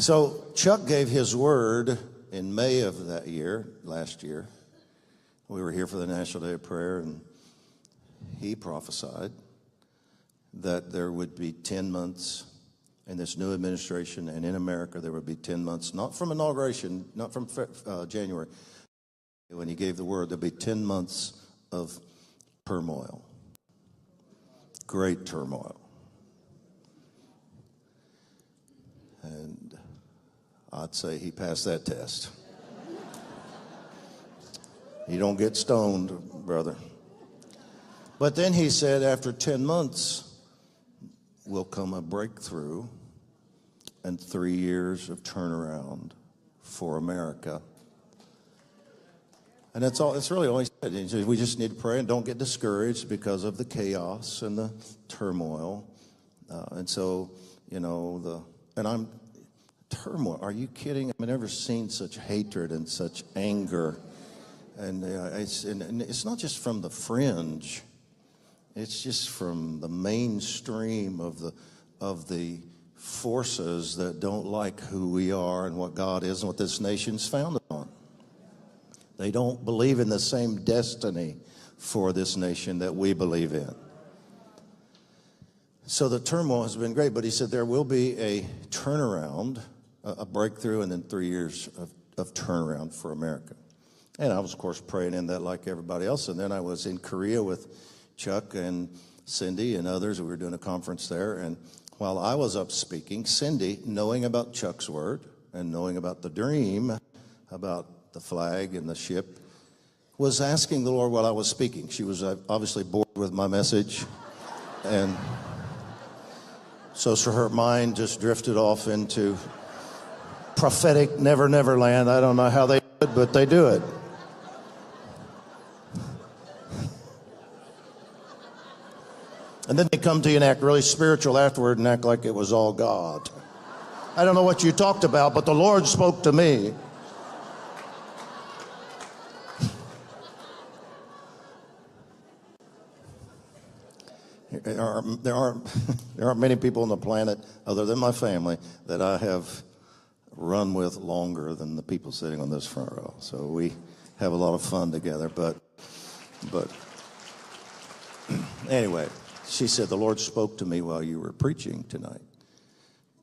So Chuck gave his word in May of that year, last year. We were here for the National Day of Prayer, and he prophesied that there would be 10 months in this new administration, and in America there would be 10 months, not from inauguration, not from January. When he gave the word, there'd be 10 months of turmoil, great turmoil. And I'd say he passed that test. You don't get stoned, brother. But then he said after 10 months will come a breakthrough and 3 years of turnaround for America. And that's all. It's really all he said. He said, we just need to pray and don't get discouraged because of the chaos and the turmoil. And so, you know, turmoil. Are you kidding? I've never seen such hatred and such anger. And it's not just from the fringe. It's just from the mainstream of the forces that don't like who we are and what God is and what this nation's founded on. They don't believe in the same destiny for this nation that we believe in. So the turmoil has been great, but he said there will be a turnaround, a breakthrough, and then 3 years of turnaround for America. And I was, of course, praying in that like everybody else. And then I was in Korea with Chuck and Cindy and others. We were doing a conference there. And while I was up speaking, Cindy, knowing about Chuck's word and knowing about the dream, about the flag and the ship, was asking the Lord while I was speaking. She was obviously bored with my message. And so her mind just drifted off into prophetic never, never land. I don't know how they do it, but they do it. And then they come to you and act really spiritual afterward and act like it was all God. I don't know what you talked about, but the Lord spoke to me. There aren't many people on the planet other than my family that I have run with longer than the people sitting on this front row. So we have a lot of fun together. But anyway, she said, the Lord spoke to me while you were preaching tonight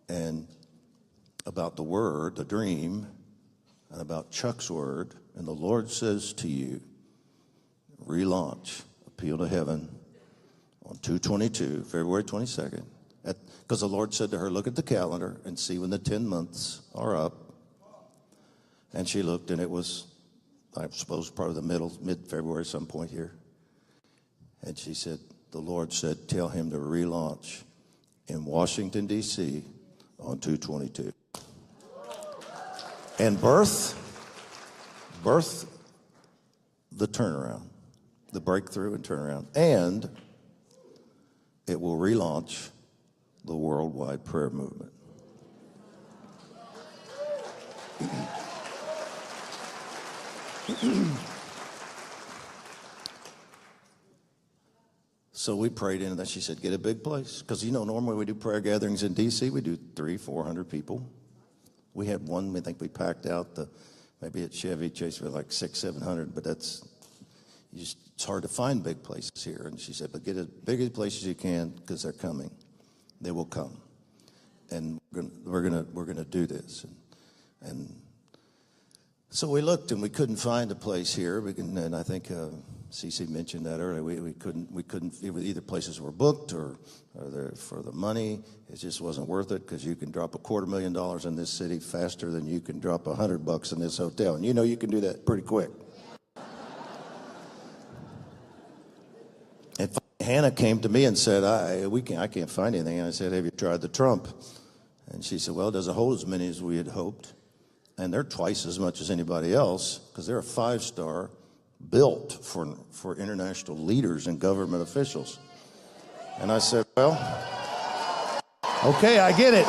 and about the word, the dream, and about Chuck's word. And the Lord says to you, relaunch Appeal to Heaven on 2/22, February 22nd. Because the Lord said to her, look at the calendar and see when the 10 months are up. And she looked, and it was, I suppose, probably mid-February, some point here. And she said, the Lord said, tell him to relaunch in Washington, D.C. on 2/22. And birth the turnaround, the breakthrough and turnaround. And it will relaunch the worldwide prayer movement. So we prayed into that. She said, get a big place. Because, you know, normally we do prayer gatherings in D.C. We do 300-400 people. We had one, we think we packed out maybe at Chevy Chase for like 600-700, but it's hard to find big places here. And she said, but get as big a place as you can because they're coming. They will come. And we're gonna do this. And so we looked and we couldn't find a place here. And I think Cece mentioned that earlier. We couldn't. Either places were booked or for the money. It just wasn't worth it because you can drop $250,000 in this city faster than you can drop $100 in this hotel. And you know you can do that pretty quick. And Hannah came to me and said, I can't find anything. And I said, have you tried the Trump? And she said, well, it doesn't hold as many as we had hoped. And they're twice as much as anybody else because they're a 5-star built for international leaders and government officials. And I said, well, okay, I get it.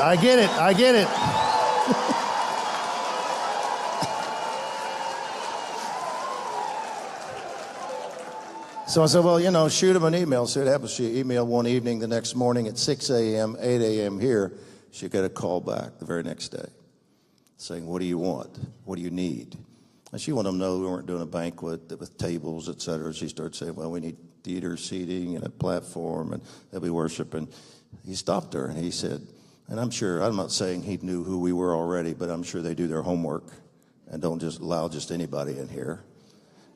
So I said, well, you know, shoot him an email. So it happens she emailed one evening. The next morning at 6 a.m., 8 a.m. here, she got a call back the very next day. saying, what do you want? What do you need? And she wanted them to know we weren't doing a banquet with tables, et cetera. She started saying, well, we need theater seating and a platform, and there'll be worship. And he stopped her, and he said, and I'm not saying he knew who we were already, but I'm sure they do their homework and don't just allow just anybody in here.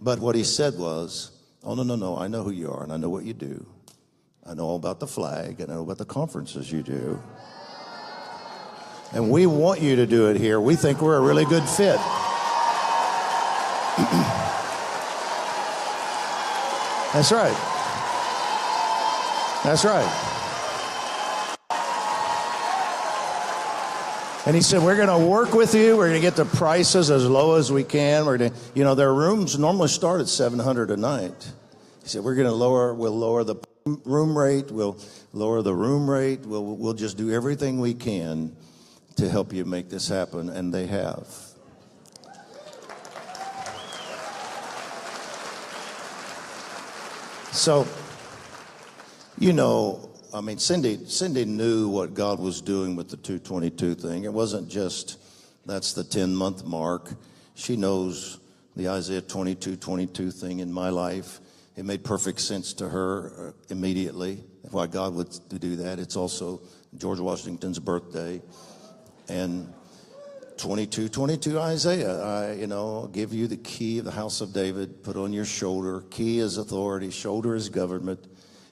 But what he said was, oh, no, I know who you are, and I know what you do. I know all about the flag, and I know about the conferences you do. And we want you to do it here. We think we're a really good fit. That's right. That's right. And he said, we're going to work with you. We're going to get the prices as low as we can. We're going to, their rooms normally start at $700 a night. He said, we'll lower the room rate. We'll lower the room rate. We'll just do everything we can to help you make this happen. And they have. So, Cindy knew what God was doing with the 222 thing. It wasn't just, that's the 10-month mark. She knows the Isaiah 22 thing in my life. It made perfect sense to her immediately why God would do that. It's also George Washington's birthday. And 22 Isaiah, I'll give you the key of the house of David, put on your shoulder. Key is authority, shoulder is government.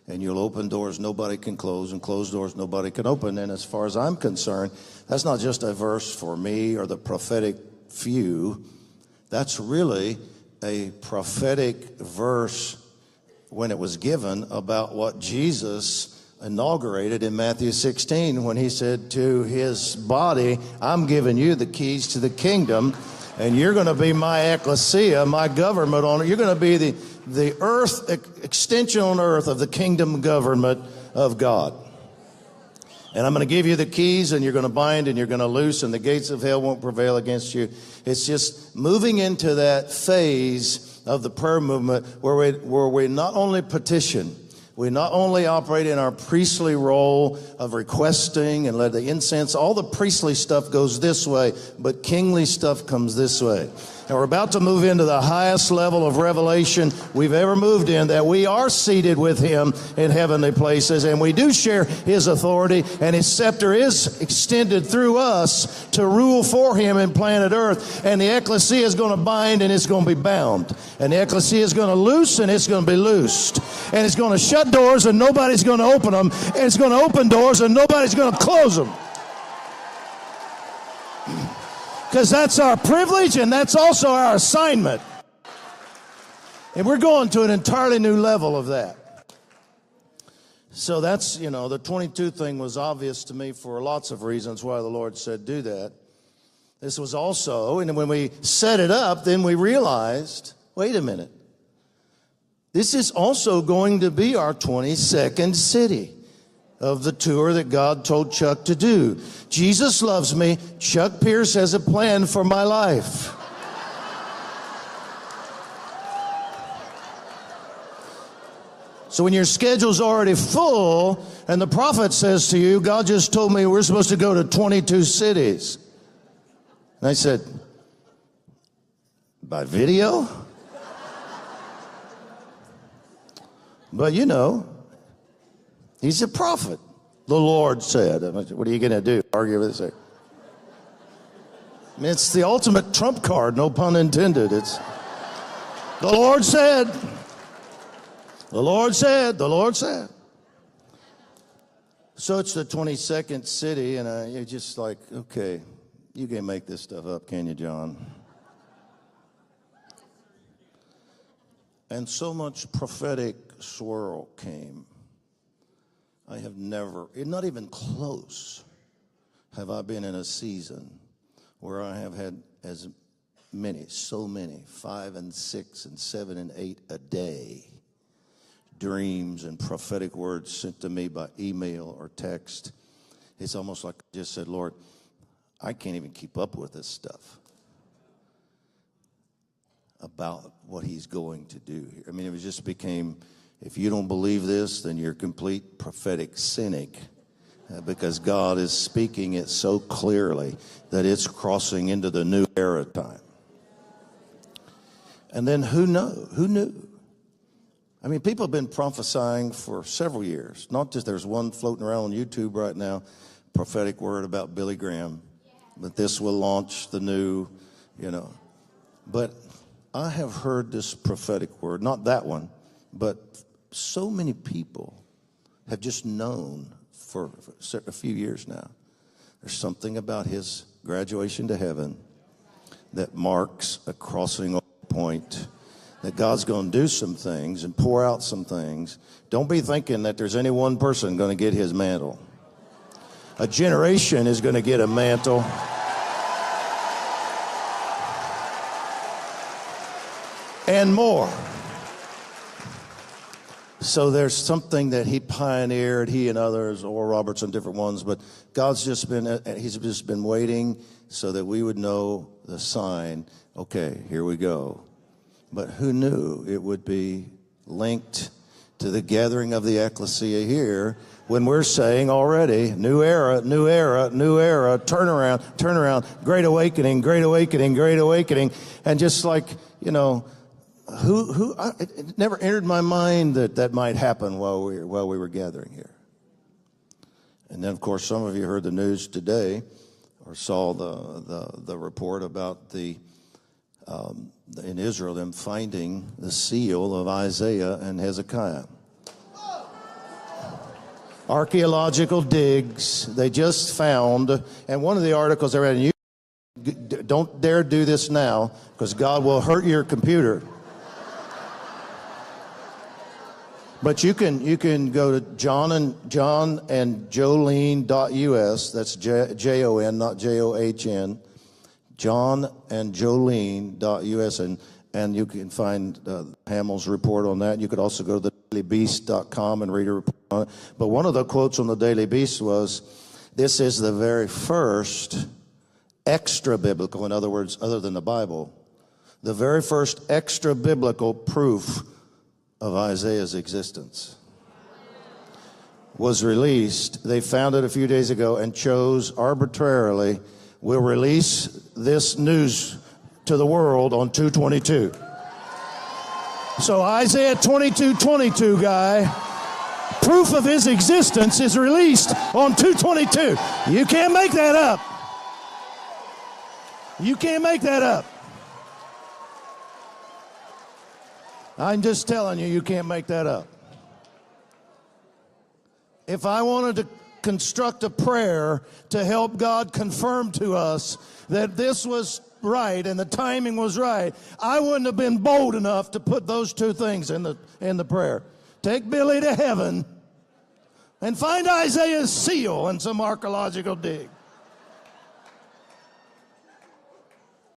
And you'll open doors nobody can close, and close doors nobody can open. And as far as I'm concerned, that's not just a verse for me or the prophetic few. That's really a prophetic verse when it was given about what Jesus inaugurated in Matthew 16 when he said to his body, I'm giving you the keys to the kingdom, and you're going to be my ekklesia, my government on it. You're going to be the earth, extension on earth of the kingdom government of God. And I'm going to give you the keys, and you're going to bind and you're going to loose, and the gates of hell won't prevail against you. It's just moving into that phase of the prayer movement where we not only petition, we not only operate in our priestly role of requesting and let the incense, all the priestly stuff goes this way, but kingly stuff comes this way. And we're about to move into the highest level of revelation we've ever moved in, that we are seated with him in heavenly places, and we do share his authority, and his scepter is extended through us to rule for him in planet earth. And the ekklesia is going to bind and it's going to be bound. And the ekklesia is going to loose and it's going to be loosed. And it's going to shut doors and nobody's going to open them. And it's going to open doors and nobody's going to close them. Because that's our privilege and that's also our assignment. And we're going to an entirely new level of that. So that's, the 22 thing was obvious to me for lots of reasons why the Lord said do that. This was also, and when we set it up, then we realized, wait a minute. This is also going to be our 22nd city of the tour that God told Chuck to do. Jesus loves me. Chuck Pierce has a plan for my life. So when your schedule's already full and the prophet says to you, God just told me we're supposed to go to 22 cities. And I said, by video? But he's a prophet, the Lord said. What are you going to do? Argue with it? It's the ultimate trump card, no pun intended. It's the Lord said. The Lord said. The Lord said. So it's the 22nd city, and you're just like, okay, you can't make this stuff up, can you, John? And so much prophetic swirl came. I have never, not even close, have I been in a season where I have had so many, 5 and 6 and 7 and 8 a day, dreams and prophetic words sent to me by email or text. It's almost like I just said, Lord, I can't even keep up with this stuff about what he's going to do here. It just became, if you don't believe this, then you're a complete prophetic cynic. because God is speaking it so clearly that it's crossing into the new era time. And then who knew? I mean, people have been prophesying for several years. Not just, there's one floating around on YouTube right now, prophetic word about Billy Graham, that this will launch the new, But I have heard this prophetic word, not that one, but so many people have just known for a few years now. There's something about his graduation to heaven that marks a crossing point, that God's going to do some things and pour out some things. Don't be thinking that there's any one person going to get his mantle. A generation is going to get a mantle. And more. So there's something that he pioneered, he and others, Oral Roberts and different ones, but he's just been waiting so that we would know the sign. Okay, here we go. But who knew it would be linked to the gathering of the ekklesia here when we're saying already, new era, new era, new era, turn around, great awakening, great awakening, great awakening. And just like, it never entered my mind that might happen while we were gathering here. And then, of course, some of you heard the news today or saw the report about in Israel, them finding the seal of Isaiah and Hezekiah. Archaeological digs, they just found, and one of the articles I read, and you don't dare do this now because God will hurt your computer. But you can go to John and Jolene.us. That's Jon, not John. John and Jolene.us, and you can find Hamill's report on that. You could also go to thedailybeast.com and read a report on it. But one of the quotes on the Daily Beast was, "This is the very first extra biblical, in other words, other than the Bible, the very first extra biblical proof of Isaiah's existence was released." They found it a few days ago and chose arbitrarily, we'll release this news to the world on 2/22. So Isaiah 22:22 guy, proof of his existence is released on 2/22. You can't make that up. You can't make that up. I'm just telling you, you can't make that up. If I wanted to construct a prayer to help God confirm to us that this was right and the timing was right, I wouldn't have been bold enough to put those two things in the prayer. Take Billy to heaven and find Isaiah's seal in some archaeological dig.